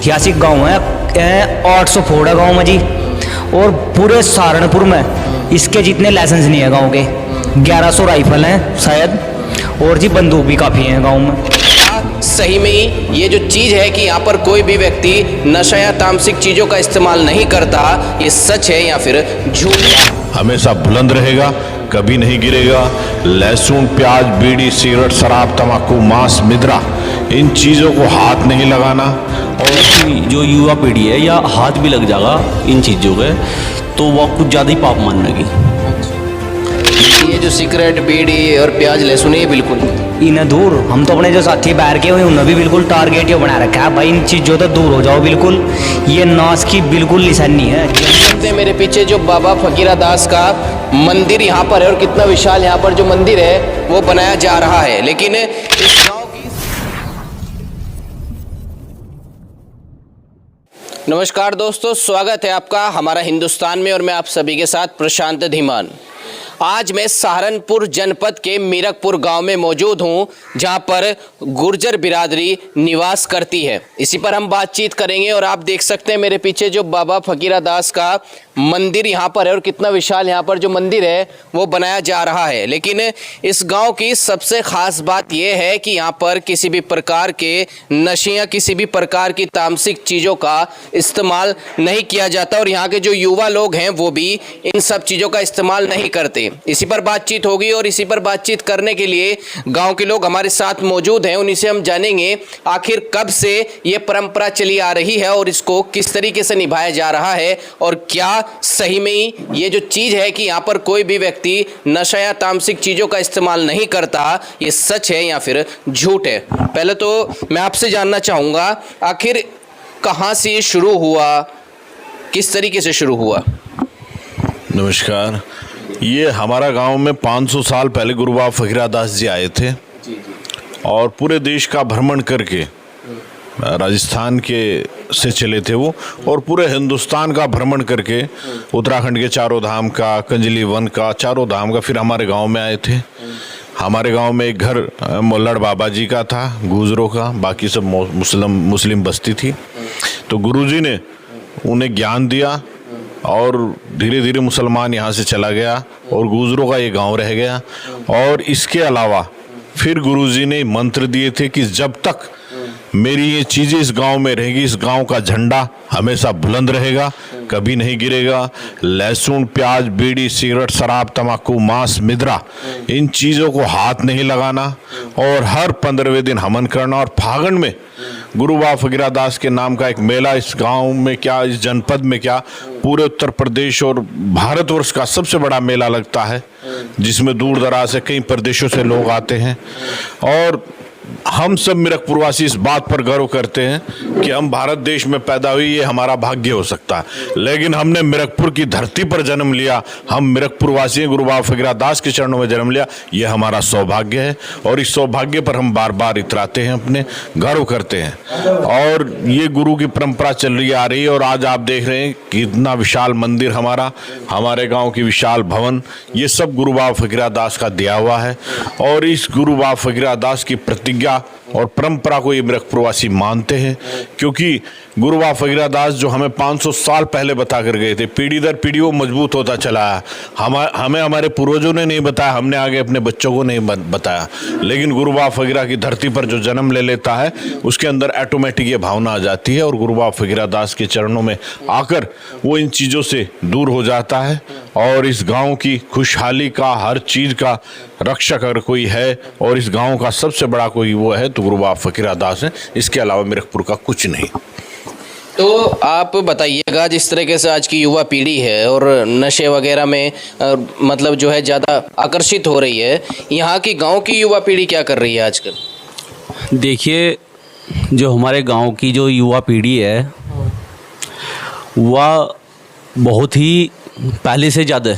ऐतिहासिक गांव है, 800 फोड़ा गांव में जी। और पूरे सहारनपुर में इसके जितने लाइसेंस नहीं है गांव के। 1100 राइफल हैं शायद, और जी बंदूक भी काफ़ी हैं गांव में। सही में ही ये जो चीज़ है कि यहाँ पर कोई भी व्यक्ति नशा या तामसिक चीज़ों का इस्तेमाल नहीं करता, ये सच है या फिर झूठ? हमेशा बुलंद रहेगा, कभी नहीं गिरेगा। लहसुन, प्याज, बीड़ी, सिगरेट, शराब, तंबाकू, मांस, मिद्रा, इन चीज़ों को हाथ नहीं लगाना। और जो युवा पीढ़ी है या हाथ भी लग जाएगा इन चीज़ों के, तो वह कुछ ज़्यादा ही पाप मानेगी। ये जो सिगरेट, बीड़ी और प्याज, लहसुन, ये बिल्कुल इन्हें दूर। हम तो अपने जो साथी बैर के हुए उन्हें भी बिल्कुल टारगेट ये बना रखा है, भाई इन चीज़ों तो दूर हो जाओ बिल्कुल। ये नाश की बिल्कुल निशानी है। देखते हैं मेरे पीछे जो बाबा फकीरा दास का मंदिर यहाँ पर है, और कितना विशाल यहाँ पर जो मंदिर है वो बनाया जा रहा है। लेकिन इस गाँव की नमस्कार दोस्तों, स्वागत है आपका हमारा हिंदुस्तान में, और मैं आप सभी के साथ प्रशांत धीमान। आज मैं सहारनपुर जनपद के मीरकपुर गांव में मौजूद हूं, जहां पर गुर्जर बिरादरी निवास करती है। इसी पर हम बातचीत करेंगे। और आप देख सकते हैं मेरे पीछे जो बाबा फकीरा दास का मंदिर यहां पर है, और कितना विशाल यहां पर जो मंदिर है वो बनाया जा रहा है। लेकिन इस गांव की सबसे खास बात यह है कि यहां पर किसी भी प्रकार के नशे या किसी भी प्रकार की तामसिक चीज़ों का इस्तेमाल नहीं किया जाता, और यहाँ के जो युवा लोग हैं वो भी इन सब चीज़ों का इस्तेमाल नहीं करते। इसी पर बातचीत होगी, और इसी पर बातचीत करने के लिए गांव के लोग हमारे साथ मौजूद हैं। उन्हीं से हम जानेंगे आखिर कब से ये परंपरा चली आ रही है और इसको किस तरीके से निभाया जा रहा है, और क्या सही में ही ये जो चीज़ है कि यहाँ पर कोई भी व्यक्ति नशा या तामसिक चीज़ों का इस्तेमाल नहीं करता, ये सच है या फिर झूठ है। पहले तो मैं आपसे जानना चाहूँगा, आखिर कहाँ से ये शुरू हुआ, किस तरीके से शुरू हुआ? नमस्कार। ये हमारा गांव में 500 साल पहले गुरु बाबा फकीरा दास जी आए थे, और पूरे देश का भ्रमण करके राजस्थान के से चले थे वो, और पूरे हिंदुस्तान का भ्रमण करके उत्तराखंड के चारों धाम का, कंजली वन का, चारों धाम का, फिर हमारे गांव में आए थे। हमारे गांव में एक घर मोल्लड़ बाबा जी का था, गुजरों का, बाकी सब मुस्लिम बस्ती थी। तो गुरुजी ने उन्हें ज्ञान दिया, और धीरे धीरे मुसलमान यहाँ से चला गया, और गुजरों का ये गांव रह गया। और इसके अलावा फिर गुरुजी ने मंत्र दिए थे कि जब तक मेरी ये चीज़ें इस गांव में रहेगी, इस गांव का झंडा हमेशा बुलंद रहेगा, कभी नहीं गिरेगा। लहसुन, प्याज, बीड़ी, सिगरेट, शराब, तंबाकू, मांस, मिद्रा, इन चीज़ों को हाथ नहीं लगाना, और हर 15वें दिन हवन करना। और फागण में गुरु बाबा फकीरा दास के नाम का एक मेला इस गांव में क्या, इस जनपद में क्या, पूरे उत्तर प्रदेश और भारतवर्ष का सबसे बड़ा मेला लगता है, जिसमें दूर दराज से कई प्रदेशों से लोग आते हैं। और हम सब मीरकपुरवासी इस बात पर गर्व करते हैं कि हम भारत देश में पैदा हुए, ये हमारा भाग्य हो सकता है, लेकिन हमने मीरकपुर की धरती पर जन्म लिया, हम मीरकपुरवासी हैं, गुरु बाबा फकीरा दास के चरणों में जन्म लिया, ये हमारा सौभाग्य है। और इस सौभाग्य पर हम बार बार इतराते हैं, अपने गर्व करते हैं। और ये गुरु की परंपरा चल रही आ रही है। और आज आप देख रहे हैं कि इतना विशाल मंदिर हमारे गाँव की विशाल भवन, ये सब गुरु बाबा फकीरा दास का दिया हुआ है। और इस गुरु बाबा फकीरा दास की प्रतिज्ञा और परंपरा को ये मीरकपुरवासी मानते हैं, क्योंकि गुरु बाबा फकीरा दास जो हमें 500 साल पहले बता कर गए थे, पीढ़ी दर पीढ़ी वो मजबूत होता चला है। हमें हमारे पूर्वजों ने नहीं बताया, हमने आगे अपने बच्चों को नहीं बताया, लेकिन गुरु बाबा फकीरा की धरती पर जो जन्म ले लेता है उसके अंदर ऑटोमेटिक ये भावना आ जाती है, और गुरु बाबा फकीरा दास के चरणों में आकर वो इन चीज़ों से दूर हो जाता है। और इस गाँव की खुशहाली का, हर चीज़ का रक्षक अगर कोई है, और इस गाँव का सबसे बड़ा कोई वो है, तो गुरु बाबा फकीरा दास है। इसके अलावा मीरकपुर का कुछ नहीं। तो आप बताइएगा, जिस तरीके से आज की युवा पीढ़ी है और नशे वगैरह में मतलब जो है ज़्यादा आकर्षित हो रही है, यहाँ की गांव की युवा पीढ़ी क्या कर रही है आजकल? देखिए, जो हमारे गांव की जो युवा पीढ़ी है वह बहुत ही पहले से ज़्यादा,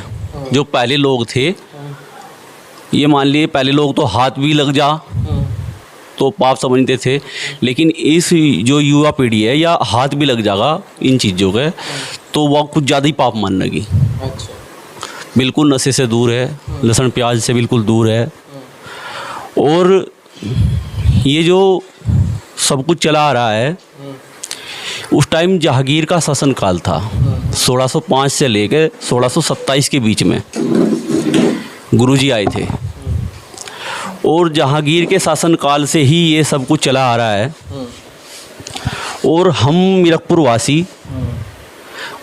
जो पहले लोग थे, ये मान लिए पहले लोग तो हाथ भी लग जा तो पाप समझते थे, लेकिन इस जो युवा पीढ़ी है या हाथ भी लग जाएगा इन चीज़ों के, तो वह कुछ ज़्यादा ही पाप मान लगी। बिल्कुल नशे से दूर है, लहसुन प्याज से बिल्कुल दूर है। और ये जो सब कुछ चला आ रहा है, उस टाइम जहांगीर का शासनकाल था 1605 से लेकर 1627 के बीच में गुरुजी आए थे। और जहांगीर के शासनकाल से ही ये सब कुछ चला आ रहा है। और हम मीरकपुर वासी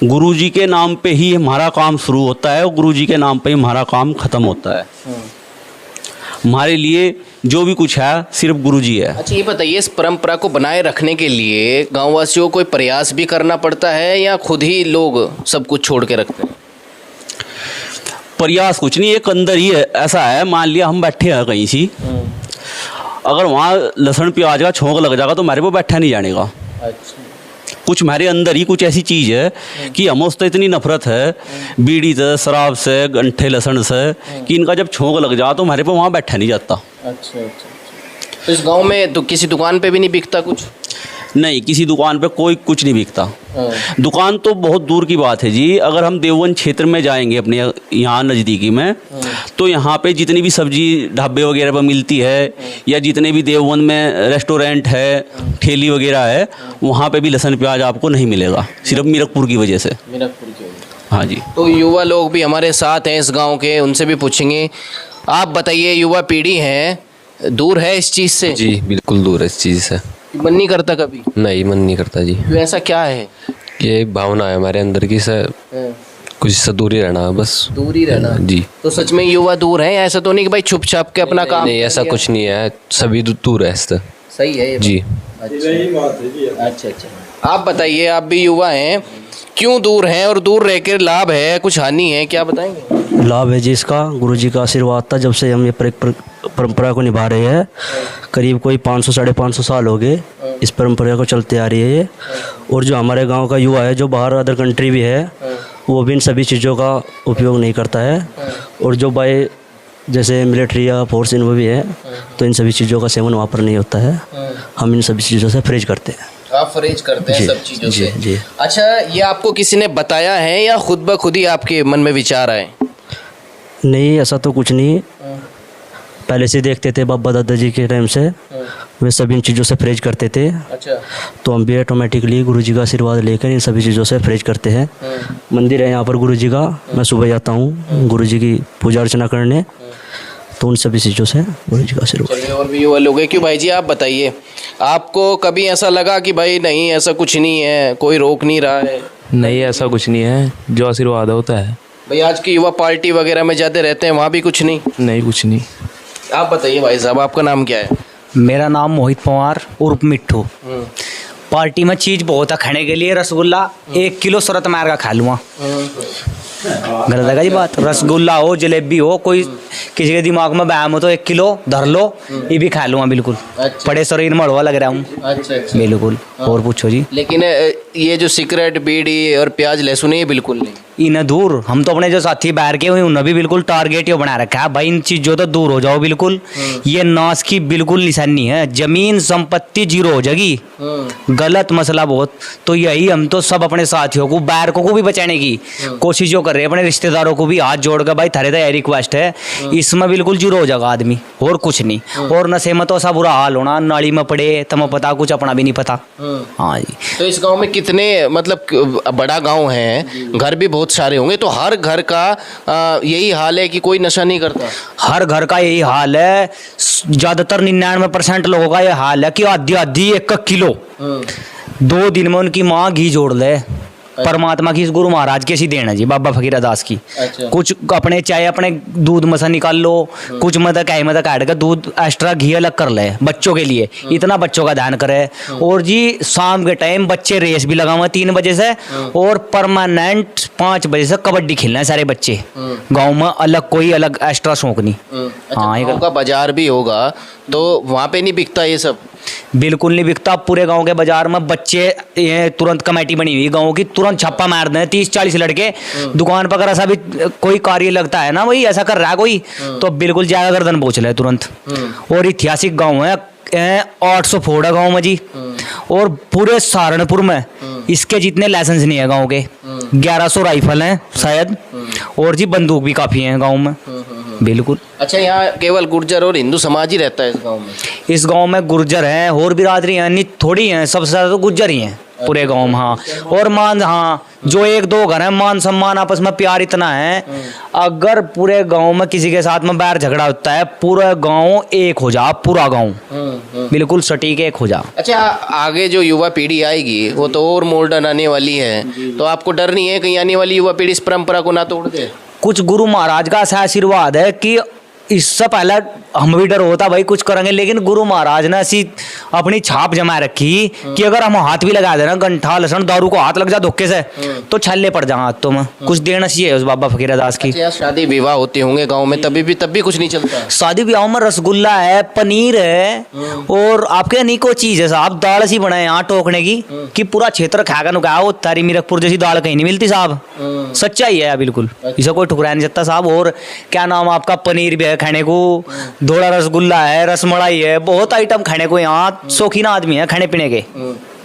गुरुजी के नाम पे ही हमारा काम शुरू होता है और गुरुजी के नाम पे ही हमारा काम ख़त्म होता है। हमारे लिए जो भी कुछ है सिर्फ गुरुजी है। अच्छा, ये बताइए, इस परंपरा को बनाए रखने के लिए गांववासियों को कोई प्रयास भी करना पड़ता है या खुद ही लोग सब कुछ छोड़ के रखते हैं? प्रयास कुछ नहीं, एक अंदर ही है, ऐसा है। मान लिया हम बैठे हैं कहीं सी, अगर वहाँ लहसुन प्याज का छोंक लग जाएगा तो हमारे को बैठा नहीं जाने का। अच्छा, कुछ हमारे अंदर ही कुछ ऐसी चीज़ है कि हम उससे इतनी नफरत है बीड़ी से, शराब से, गंठे लहसुन से, कि इनका जब छोंक लग जाए तो हमारे पे वहाँ बैठा नहीं जाता। अच्छा। तो इस गांव में तो किसी दुकान पे भी नहीं बिकता कुछ? नहीं, किसी दुकान पे कोई कुछ नहीं बिकता। दुकान तो बहुत दूर की बात है जी। अगर हम देवबंद क्षेत्र में जाएंगे अपने यहाँ नज़दीकी में, तो यहाँ पे जितनी भी सब्जी ढाबे वगैरह पर मिलती है या जितने भी देवबंद में रेस्टोरेंट है, ठेली वगैरह है, वहाँ पे भी लहसुन प्याज आपको नहीं मिलेगा, सिर्फ मीरकपुर की वजह से। मीरकपुर की वजह। हाँ जी। तो युवा लोग भी हमारे साथ हैं इस गांव के, उनसे भी पूछेंगे। आप बताइए, युवा पीढ़ी है, दूर है इस चीज़ से? जी बिल्कुल दूर है इस चीज़ से। मन नहीं करता कभी? नहीं, मन नहीं करता जी। क्यों, ऐसा क्या है? ये एक भावना है हमारे अंदर की से कुछ से दूर ही रहना, बस दूर ही रहना जी। तो सच में युवा दूर है? ऐसा तो नहीं कि भाई छुप छाप के अपना काम? नहीं, ऐसा कुछ नहीं है, सभी दूर है इससे। सही है ये जी। अच्छा। आप बताइए, आप भी युवा हैं, क्यों दूर हैं और दूर रह कर लाभ है कुछ हानि है, क्या बताएंगे? लाभ है जी इसका, गुरुजी का आशीर्वाद था जब से हम ये परंपरा को निभा रहे हैं। करीब कोई 500 साढ़े 500 साल हो गए इस परंपरा को चलते आ रही है ये। और जो हमारे गांव का युवा है जो बाहर अदर कंट्री भी है, वो भी इन सभी चीज़ों का उपयोग नहीं करता है। और जो बाय जैसे मिलिट्री या फोर्स इन वो भी है, तो इन सभी चीज़ों का सेवन वहाँ पर नहीं होता है। हम इन सभी चीज़ों से परहेज करते हैं। आप परहेज करते हैं सब चीज़ों से? जी। अच्छा, ये आपको किसी ने बताया है या खुद ब खुद ही आपके मन में विचार आए? नहीं, ऐसा तो कुछ नहीं, पहले से देखते थे बाबा दादाजी के टाइम से, वे सभी इन चीज़ों से परहेज करते थे। अच्छा। तो हम भी ऑटोमेटिकली गुरुजी का आशीर्वाद लेकर इन सभी चीज़ों से परहेज करते हैं। मंदिर है यहाँ पर गुरुजी का, मैं सुबह जाता हूँ गुरुजी की पूजा अर्चना करने, तो उन सभी चीज़ों से गुरुजी का आशीर्वाद। चलिए, और भी युवा लोग हैं। क्यों भाई जी, आप बताइए, आपको कभी ऐसा लगा कि भाई नहीं ऐसा कुछ नहीं है, कोई रोक नहीं रहा है? नहीं, ऐसा कुछ नहीं है, जो आशीर्वाद होता है। भाई आज की युवा पार्टी वगैरह में जाते रहते हैं, वहाँ भी कुछ नहीं? नहीं, कुछ नहीं। आप बताइए भाई साहब, आपका नाम क्या है? मेरा नाम मोहित पवार उर्फ मिट्ठू। पार्टी में चीज़ बहुत है खाने के लिए, रसगुल्ला 1 किलो शरत मार का खा लूँगा। गलत है जी बात? रसगुल्ला हो, जलेबी हो, कोई किसी के दिमाग में बैम हो तो 1 किलो धर लो, ये भी खा लूँगा बिल्कुल। अच्छा। बड़े शरीर में हड़वा लग रहा हूँ। अच्छा। बिल्कुल। और पूछो जी। लेकिन ये जो सिगरेट, बीड़ी और प्याज लहसुन है, ये बिल्कुल नहीं? इन्हें दूर, हम तो अपने जो साथी बाहर के हुए उन्हें भी बिल्कुल टारगेट ही बना रखा है भाई, इन चीज़ों तो दूर हो जाओ बिल्कुल। ये नाश की बिल्कुल निशानी है, जमीन संपत्ति जीरो हो जाएगी। गलत मसला बहुत। तो यही हम तो सब अपने साथियों को, बाहर को भी बचाने की कोशिश जो कर रहे हैं, अपने रिश्तेदारों को भी हाथ जोड़ कर भाई थारे तो यह रिक्वेस्ट है, इसमें बिल्कुल जीरो हो जाएगा आदमी, और कुछ नहीं। और नशे में तो ऐसा बुरा हाल होना, नाली में पड़े तुम्हें पता, कुछ अपना भी नहीं पता। हाँ जी। तो इस गांव में कितने, मतलब बड़ा गांव है, घर भी बहुत सारे होंगे, तो हर घर का यही हाल है कि कोई नशा नहीं करता? हर घर का यही हाल है, ज़्यादातर 99% लोगों का ये हाल है कि आधी आधी 1 किलो 2 दिन में उनकी माँ घी जोड़ ले। परमात्मा की, इस गुरु महाराज की ऐसी देन है जी, बाबा फकीरदास की। अच्छा। कुछ अपने चाहे अपने दूध में से निकाल लो, कुछ मत काट कर दूध एक्स्ट्रा घी अलग कर ले बच्चों के लिए, इतना बच्चों का ध्यान करे। और जी शाम के टाइम बच्चे रेस भी लगा हुआ 3 बजे से, और परमानेंट 5 बजे से कबड्डी खेलना है सारे बच्चे गाँव में, अलग कोई अलग एक्स्ट्रा शौक नहीं। अच्छा, हाँ, गाँव का बाजार भी होगा तो वहाँ पे नहीं बिकता ये सब? बिल्कुल नहीं बिकता। पूरे गांव के बाजार में बच्चे, ये तुरंत कमेटी बनी हुई गांव की, तुरंत छापा मार दें, 30-40 लड़के दुकान पर। अगर ऐसा भी कोई कार्य लगता है ना, वही ऐसा कर रहा है कोई, तो बिल्कुल जाएगा गर्दन पहुँच ले तुरंत। और ऐतिहासिक गांव है, 800 फोड़ा गांव में जी, और पूरे सहारनपुर में इसके जितने लाइसेंस नहीं है गांव के। 1100 राइफल हैं शायद, और जी बंदूक भी काफ़ी हैं गांव में। बिल्कुल। अच्छा, यहाँ केवल गुर्जर और हिंदू समाज ही रहता है इस गांव में? इस गांव में गुर्जर हैं और बिरादरी हैं, नहीं थोड़ी हैं, सबसे ज़्यादा तो गुर्जर ही हैं पूरे गांव में। हाँ, और मान, हाँ, जो एक दो घर हैं, मान सम्मान आपस में प्यार इतना है, अगर पूरे गांव में किसी के साथ में बैर झगड़ा होता है, पूरा गांव एक हो जा, पूरा गांव बिल्कुल सटीक एक हो जा। अच्छा, आगे जो युवा पीढ़ी आएगी वो तो और मॉडर्न आने वाली है, तो आपको डर नहीं है कहीं आने वाली युवा पीढ़ी इस परंपरा को ना तोड़ दे? कुछ गुरु महाराज का ऐसा आशीर्वाद है कि इससे पहले हम भी डर होता भाई कुछ करेंगे, लेकिन गुरु महाराज ने ऐसी अपनी छाप जमा रखी कि अगर हम हाथ भी लगा देना, गंठा लहसुन दारू को हाथ लग जा धोखे से, तो छल्ले पड़ जाए हाथों में। कुछ देना चाहिए उस बाबा फकीरदास की। अच्छा, शादी विवाह होते होंगे गांव में, तब भी कुछ नहीं चलता? शादी ब्याह में रसगुल्ला है, पनीर है, और आपके नहीं कोई चीज है साहब, दाल सी बना है यहाँ टोकने की कि पूरा क्षेत्र खाएगा नुका, वो तारी मीरकपुर जैसी दाल कहीं नहीं मिलती साहब। सच्चाई है बिल्कुल, इसे कोई ठुकरा नहीं सकता साहब। और क्या नाम आपका, पनीर भी है खाने को, धोड़ा रसगुल्ला है, रसमलाई है, बहुत आइटम खाने को, यहाँ शौकीन आदमी है खाने पीने के।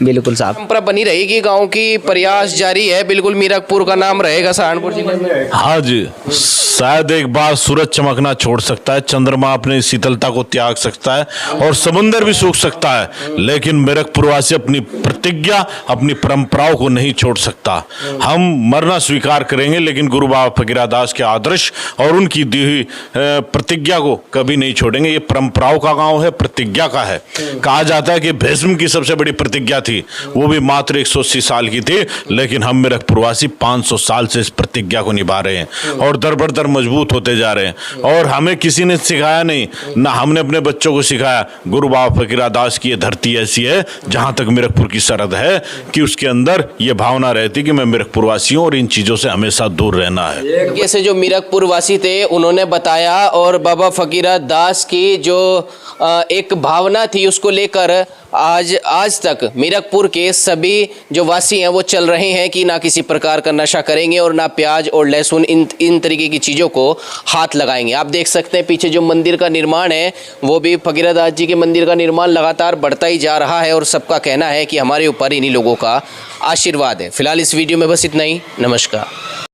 बिल्कुल साहब, परंपरा बनी रहेगी गांव की, प्रयास जारी है, बिल्कुल मीरकपुर का नाम रहेगा सहारनपुर जिले में। हाँ जी, शायद एक बार सूरज चमकना छोड़ सकता है, चंद्रमा अपनी शीतलता को त्याग सकता है और समुंदर भी सूख सकता है, लेकिन मीरकपुरवासी अपनी प्रतिज्ञा, अपनी परंपराओं को नहीं छोड़ सकता। हम मरना स्वीकार करेंगे, लेकिन गुरु बाबा फकीरदास के आदर्श और उनकी दी हुई प्रतिज्ञा को कभी नहीं छोड़ेंगे। ये परंपराओं का गांव है, प्रतिज्ञा का है। कहा जाता है कि भीष्म की सबसे बड़ी प्रतिज्ञा थी, वो भी मात्र 180 साल की थी, लेकिन हम मीरकपुरवासी 500 साल से इस प्रतिज्ञा को निभा रहे हैं और दर बदर मजबूत होते जा रहे हैं। और हमें किसी ने सिखाया नहीं, ना हमने अपने बच्चों को सिखाया। गुरु बाबा फकीरदास की ये धरती ऐसी है, जहां तक मीरकपुर की सरहद है, कि उसके अंदर ये भावना रहती कि मैं मीरकपुरवासी हूं और इन चीजों से हमेशा दूर रहना है। जैसे जो मीरकपुरवासी थे उन्होंने बताया, और बाबा फकीरदास की जो एक भावना थी उसको लेकर आज तक मीरकपुर के सभी जो वासी हैं वो चल रहे हैं कि ना किसी प्रकार का नशा करेंगे और ना प्याज और लहसुन इन तरीके की चीज़ों को हाथ लगाएंगे। आप देख सकते हैं पीछे जो मंदिर का निर्माण है, वो भी फकीरदास जी के मंदिर का निर्माण लगातार बढ़ता ही जा रहा है, और सबका कहना है कि हमारे ऊपर इन्हीं लोगों का आशीर्वाद है। फिलहाल इस वीडियो में बस इतना ही। नमस्कार।